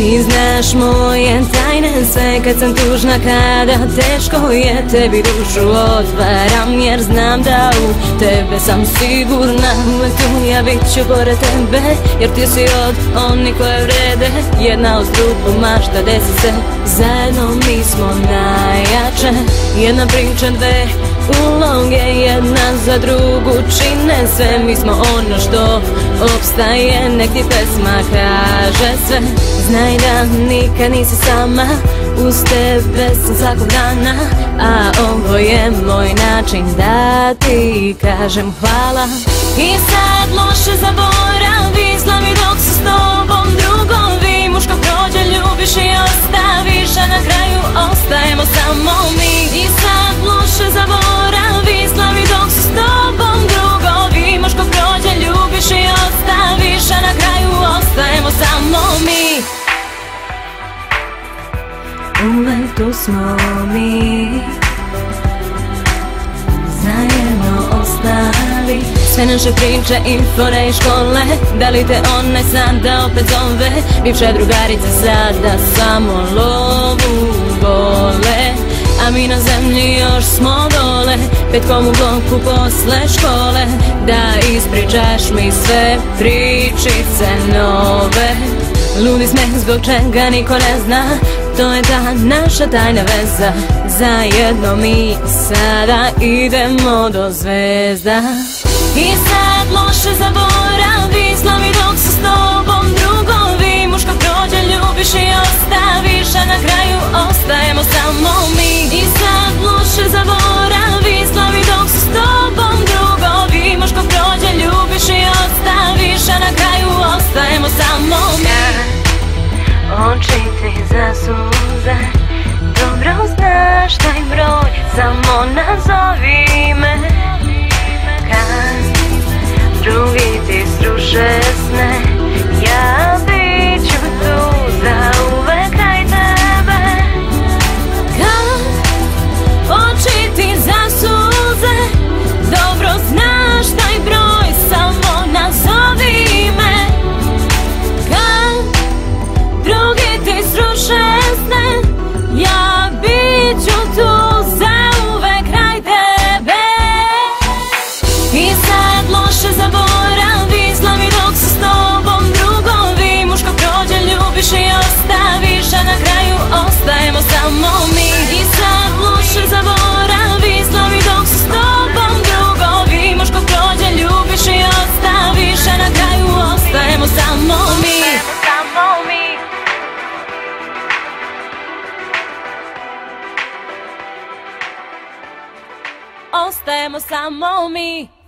Ti znaš moje tajne sve kad sam tužna, kada teško je, tebi dušu otvaram jer znam da u tebe sam sigurna. Uvek tu ja bit ću pored tebe jer ti si od onih koje vrede. Jedna uz drugu mašta desi se, zajedno mi smo najjače. Jedna priča, dve uloge, jedna za drugu čine sve. Mi smo ono što opstaje, nek ti pesma kaže sve. Znaj da nikad nisi sama, uz tebe sam svakog dana, a ovo je moj način da ti kažem hvala. I sad loše zaboravi, slavi dok su s tobom drugovi. Muško prođe, ljubiš i ostaviš, a na kraju ostajemo samo mi. I sad loše zaboravi, slavi dok su s tobom drugovi. Muško prođe, ljubiš i ostaviš, a na kraju ostajemo samo mi. Uvek tu smo mi, zajedno ostali. Sve naše priče i fore i škole, da li te one sada opet zove? Bivša drugarica sada samo lovu vole, a mi na zemlji još smo dole, petkom u bloku posle škole. Da ispričaš mi sve pričice nove. Ludi smeh zbog čega niko ne zna, to je ta naša tajna veza. Zajedno mi sada idemo do zvezda. I sad loše zaboravi, slavi dok su s tobom drugovi. Muško prođe, ljubiš i ostaviš, a na kraju ostajemo samo mi. I sad loše zaboravi, slavi dok su s tobom drugovi. Muško prođe, ljubiš i ostaviš, a na kraju ostajemo samo mi. Oči ti zasuze, dobro znaš taj broj, samo nazovi me. Kad drugi ti sruše sne, ja bit ću tu zauvek kraj tebe. Kad oči ti zasuze, dobro znaš taj broj, samo nazovi me. Kad drugi ti sruše sne, ja bit ću tu zauvek kraj tebe. I sad loše zaboravi, slavi dok su s tobom drugovi. Muško prođe, ljubiš i ostaviš, a na kraju ostajemo samo mi. I sad loše zaboravi, slavi dok su s tobom drugovi. Muško prođe, ljubiš i ostaviš, a na kraju ostajemo samo mi. Ostajemo samo mi.